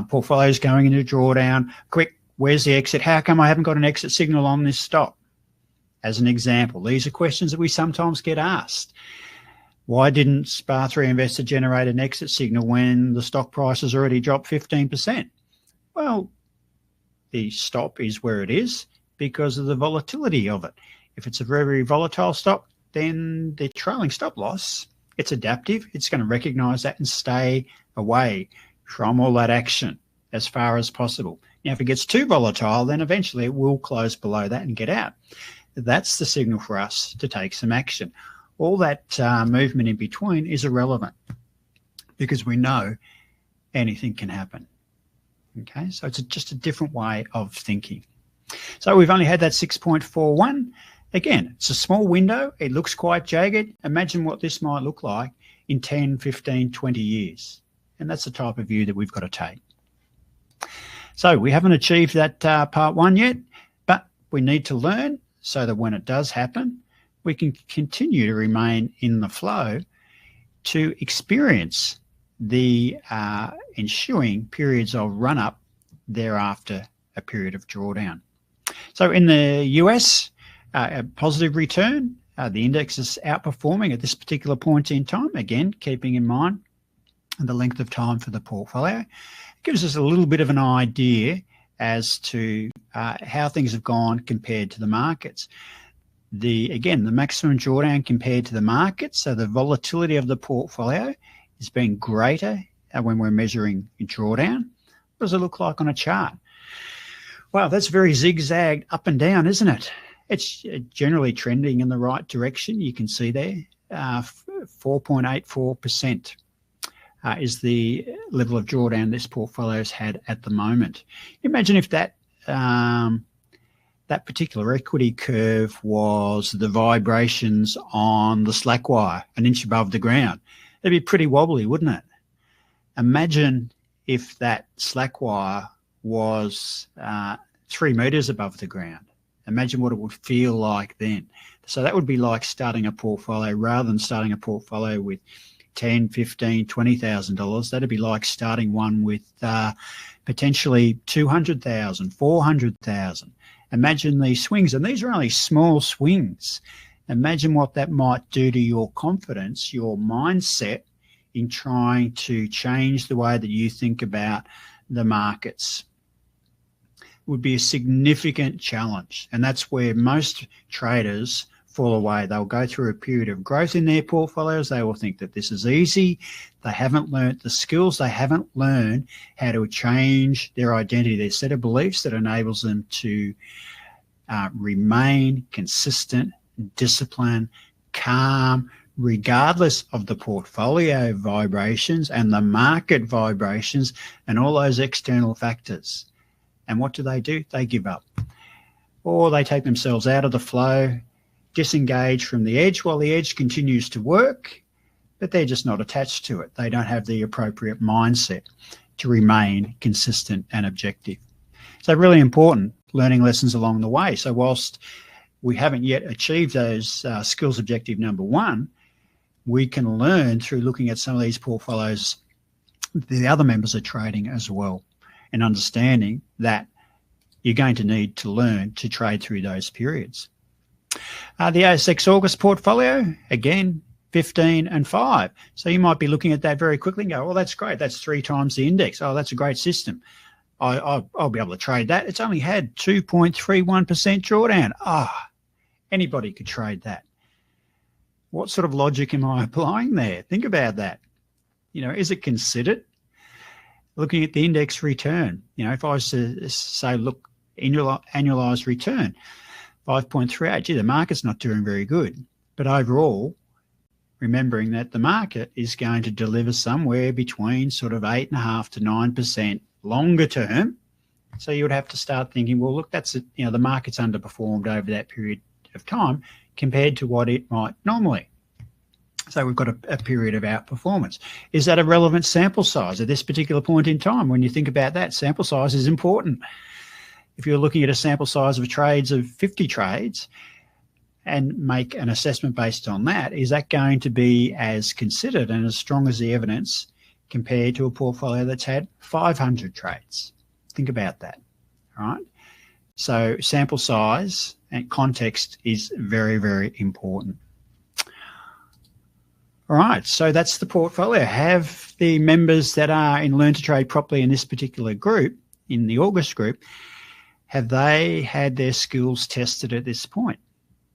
Portfolio's going into drawdown. Quick, where's the exit? How come I haven't got an exit signal on this stock? As an example, these are questions that we sometimes get asked. Why didn't SPA 3 investor generate an exit signal when the stock price has already dropped 15%? Well, the stop is where it is because of the volatility of it. If it's a very, very volatile stock, then the trailing stop loss, it's adaptive. It's going to recognize that and stay away from all that action as far as possible. Now, if it gets too volatile, then eventually it will close below that and get out. That's the signal for us to take some action. All that movement in between is irrelevant because we know anything can happen. Okay, so it's just a different way of thinking. So we've only had that 6.41. Again, it's a small window. It looks quite jagged. Imagine what this might look like in 10, 15, 20 years. And that's the type of view that we've got to take. So we haven't achieved that part one yet, but we need to learn so that when it does happen, we can continue to remain in the flow to experience the ensuing periods of run-up thereafter a period of drawdown. So in the US, a positive return. The index is outperforming at this particular point in time. Again, keeping in mind the length of time for the portfolio. It gives us a little bit of an idea as to how things have gone compared to the markets. Again, the maximum drawdown compared to the market, so the volatility of the portfolio is being greater when we're measuring drawdown. What does it look like on a chart? Wow, that's very zigzagged up and down, isn't it? It's generally trending in the right direction. You can see there, 4.84% is the level of drawdown this portfolio's had at the moment. Imagine if that particular equity curve was the vibrations on the slack wire, an inch above the ground. It'd be pretty wobbly, wouldn't it? Imagine if that slack wire was 3 meters above the ground. Imagine what it would feel like then. So that would be like starting a portfolio rather than starting a portfolio with $10,000, $15,000, $20,000. That'd be like starting one with potentially $200,000, $400,000. Imagine these swings, and these are only small swings. Imagine what that might do to your confidence, your mindset in trying to change the way that you think about the markets. Would be a significant challenge. And that's where most traders fall away. They'll go through a period of growth in their portfolios. They will think that this is easy. They haven't learned the skills. They haven't learned how to change their identity, their set of beliefs that enables them to remain consistent, disciplined, calm, regardless of the portfolio vibrations and the market vibrations and all those external factors. And what do? They give up. Or they take themselves out of the flow, disengage from the edge while the edge continues to work, but they're just not attached to it. They don't have the appropriate mindset to remain consistent and objective. So really important learning lessons along the way. So whilst we haven't yet achieved those skills objective number one, we can learn through looking at some of these portfolios the other members are trading as well, and understanding that you're going to need to learn to trade through those periods. The ASX August portfolio, again, 15 and 5. So you might be looking at that very quickly and go, well, that's great. That's 3 times the index. Oh, that's a great system. I'll be able to trade that. It's only had 2.31% drawdown. Anybody could trade that. What sort of logic am I applying there? Think about that. Is it considered? Looking at the index return, if I was to say, look, annualized return, 5.38, gee, the market's not doing very good. But overall, remembering that the market is going to deliver somewhere between sort of 8.5% to 9% longer term. So you would have to start thinking, well, look, that's the market's underperformed over that period of time compared to what it might normally. So we've got a period of outperformance. Is that a relevant sample size at this particular point in time? When you think about that, sample size is important. If you're looking at a sample size of trades of 50 trades and make an assessment based on that, is that going to be as considered and as strong as the evidence compared to a portfolio that's had 500 trades? Think about that, all right? So sample size and context is very, very important. All right, so that's the portfolio. Have the members that are in Learn to Trade Properly in this particular group, in the August group, have they had their skills tested at this point?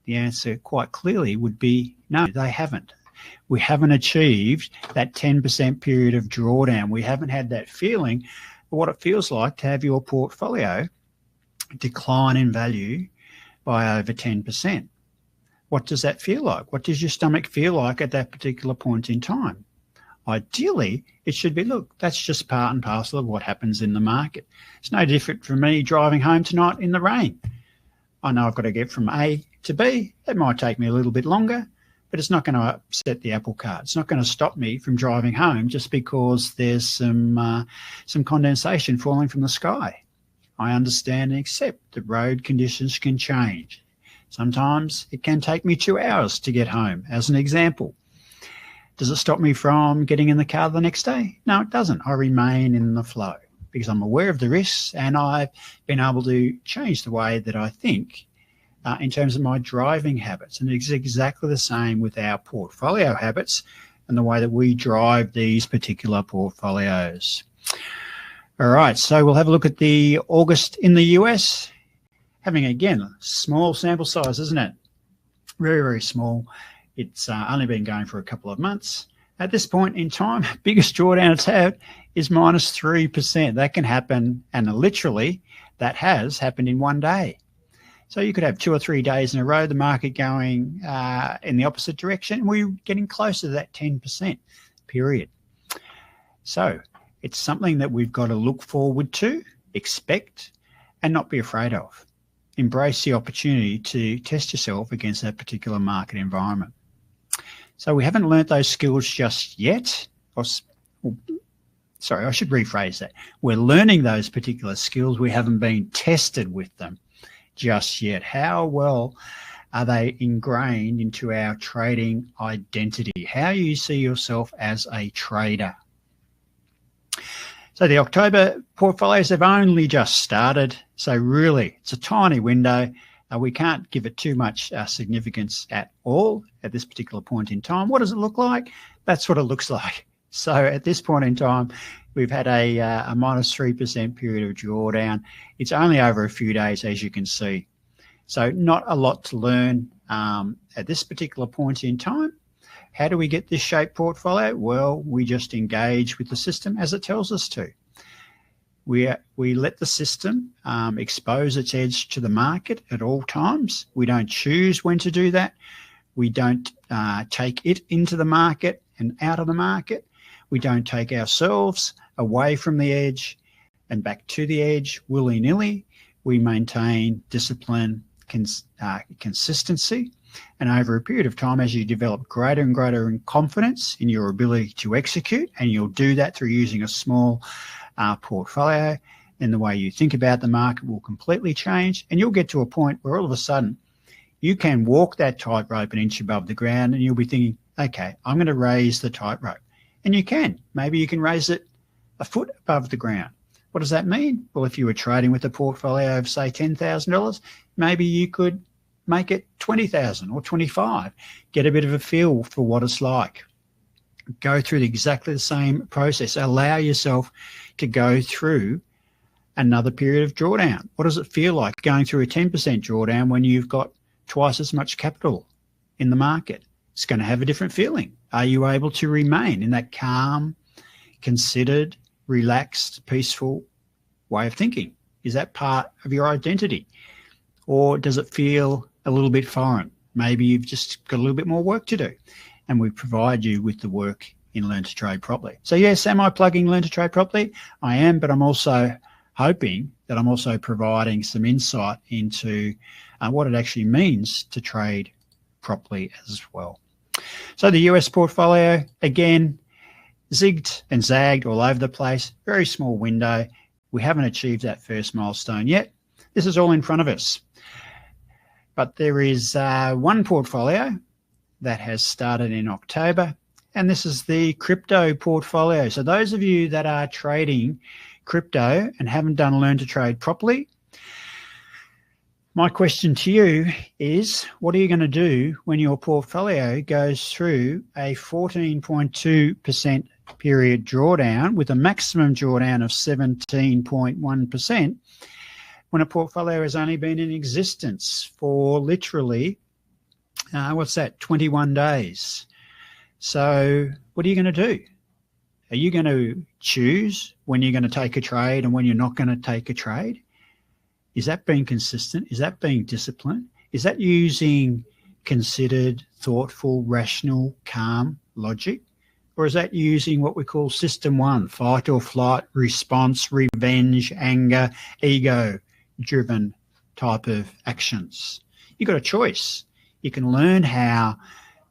The answer quite clearly would be no, they haven't. We haven't achieved that 10% period of drawdown. We haven't had that feeling of what it feels like to have your portfolio decline in value by over 10%. What does that feel like? What does your stomach feel like at that particular point in time? Ideally, it should be, look, that's just part and parcel of what happens in the market. It's no different from me driving home tonight in the rain. I know I've got to get from A to B. It might take me a little bit longer, but it's not going to upset the apple cart. It's not going to stop me from driving home just because there's some condensation falling from the sky. I understand and accept that road conditions can change. Sometimes it can take me 2 hours to get home, as an example. Does it stop me from getting in the car the next day? No, it doesn't. I remain in the flow because I'm aware of the risks and I've been able to change the way that I think in terms of my driving habits. And it's exactly the same with our portfolio habits and the way that we drive these particular portfolios. All right, so we'll have a look at the August in the US. Having, again, a small sample size, isn't it? Very, very small. It's only been going for a couple of months. At this point in time, biggest drawdown it's had is minus 3%. That can happen, and literally that has happened in one day. So you could have 2 or 3 days in a row, the market going in the opposite direction, and we're getting closer to that 10% period. So it's something that we've got to look forward to, expect, and not be afraid of. Embrace the opportunity to test yourself against that particular market environment. So we haven't learnt those skills just yet. Sorry, I should rephrase that. We're learning those particular skills. We haven't been tested with them just yet. How well are they ingrained into our trading identity? How you see yourself as a trader? So the October portfolios have only just started. So really, it's a tiny window. We can't give it too much significance at all at this particular point in time. What does it look like? That's what it looks like. So at this point in time, we've had a minus 3% period of drawdown. It's only over a few days, as you can see. So not a lot to learn at this particular point in time. How do we get this shape portfolio? Well, we just engage with the system as it tells us to. We let the system expose its edge to the market at all times. We don't choose when to do that. We don't take it into the market and out of the market. We don't take ourselves away from the edge and back to the edge willy-nilly. We maintain discipline, consistency, and over a period of time, as you develop greater and greater confidence in your ability to execute, and you'll do that through using a small portfolio, then the way you think about the market will completely change, and you'll get to a point where all of a sudden you can walk that tightrope an inch above the ground, and you'll be thinking, okay, I'm going to raise the tightrope. And you can. Maybe you can raise it a foot above the ground. What does that mean? Well, if you were trading with a portfolio of, say, $10,000, maybe you could make it $20,000 or $25,000. Get a bit of a feel for what it's like. Go through exactly the same process. Allow yourself to go through another period of drawdown. What does it feel like going through a 10% drawdown when you've got twice as much capital in the market? It's going to have a different feeling. Are you able to remain in that calm, considered, relaxed, peaceful way of thinking? Is that part of your identity? Or does it feel a little bit foreign? Maybe you've just got a little bit more work to do, and we provide you with the work in Learn to Trade Properly. So yes, am I plugging Learn to Trade Properly? I am, but I'm also hoping that I'm also providing some insight into what it actually means to trade properly as well. So the US portfolio, again, zigged and zagged all over the place. Very small window. We haven't achieved that first milestone yet. This is all in front of us. But there is one portfolio that has started in October, and this is the crypto portfolio. So those of you that are trading crypto and haven't done Learn to Trade Properly, my question to you is, what are you going to do when your portfolio goes through a 14.2% period drawdown with a maximum drawdown of 17.1%? when a portfolio has only been in existence for literally, 21 days. So what are you going to do? Are you going to choose when you're going to take a trade and when you're not going to take a trade? Is that being consistent? Is that being disciplined? Is that using considered, thoughtful, rational, calm logic? Or is that using what we call system one, fight or flight, response, revenge, anger, ego-driven type of actions? You've got a choice. You can learn how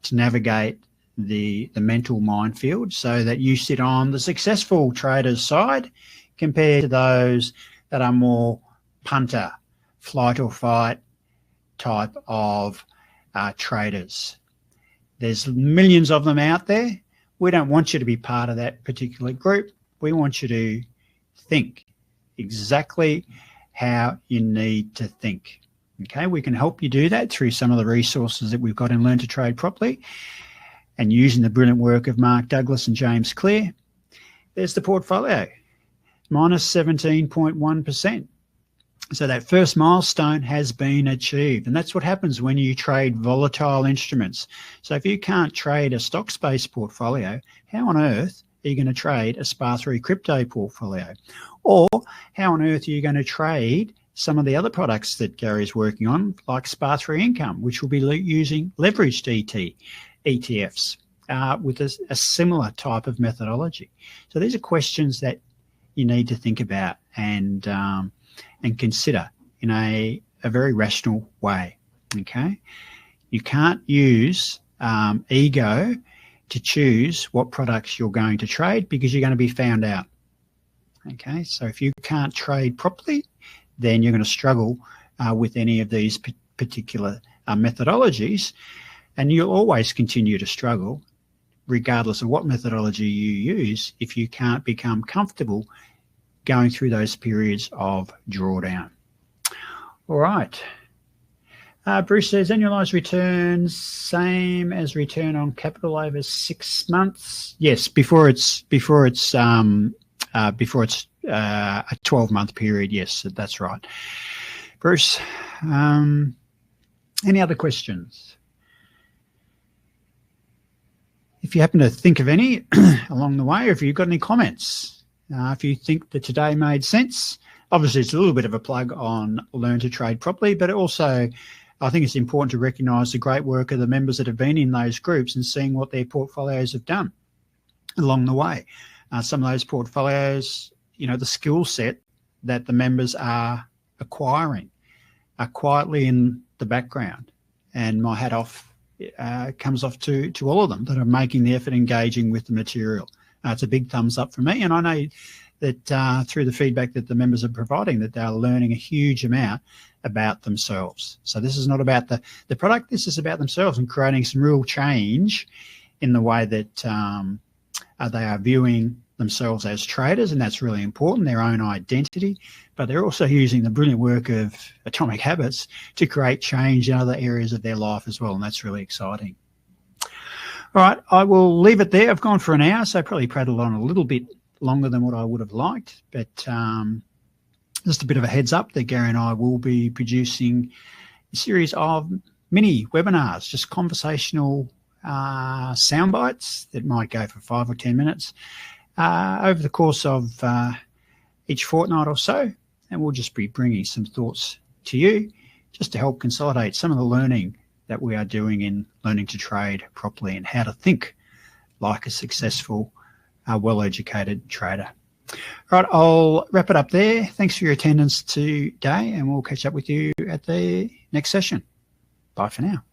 to navigate the mental minefield so that you sit on the successful trader's side compared to those that are more punter, flight or fight type of traders. There's millions of them out there. We don't want you to be part of that particular group. We want you to think exactly how you need to think. Okay, we can help you do that through some of the resources that we've got in Learn to Trade Properly and using the brilliant work of Mark Douglas and James Clear. There's the portfolio, minus 17.1%. So that first milestone has been achieved. And that's what happens when you trade volatile instruments. So if you can't trade a stocks-based portfolio, how on earth are you going to trade a SPA3 crypto portfolio? Or how on earth are you going to trade some of the other products that Gary's working on, like SPA3 Income, which will be using leveraged ETFs with a similar type of methodology? So these are questions that you need to think about and consider in a very rational way, okay? You can't use ego to choose what products you're going to trade because you're going to be found out, okay? So if you can't trade properly, then you're going to struggle with any of these particular methodologies, and you'll always continue to struggle regardless of what methodology you use if you can't become comfortable going through those periods of drawdown. All right. Bruce says annualized returns same as return on capital over 6 months. Yes, before it's a 12-month period. Yes, that's right. Bruce, any other questions? If you happen to think of any along the way, or if you've got any comments, if you think that today made sense, obviously it's a little bit of a plug on Learn to Trade Properly, but also I think it's important to recognise the great work of the members that have been in those groups and seeing what their portfolios have done along the way. Some of those portfolios, the skill set that the members are acquiring are quietly in the background, and my hat off comes off to all of them that are making the effort engaging with the material. It's a big thumbs up for me, and I know that through the feedback that the members are providing that they're learning a huge amount about themselves. So this is not about the product, this is about themselves and creating some real change in the way that they are viewing themselves as traders, and that's really important, their own identity, but they're also using the brilliant work of Atomic Habits to create change in other areas of their life as well, and that's really exciting. All right, I will leave it there. I've gone for an hour, so I probably prattled on a little bit longer than what I would have liked, but just a bit of a heads up that Gary and I will be producing a series of mini webinars, just conversational sound bites that might go for 5 or 10 minutes over the course of each fortnight or so, and we'll just be bringing some thoughts to you just to help consolidate some of the learning that we are doing in Learning to Trade Properly and how to think like a successful, well-educated trader. All right, I'll wrap it up there. Thanks for your attendance today, and we'll catch up with you at the next session. Bye for now.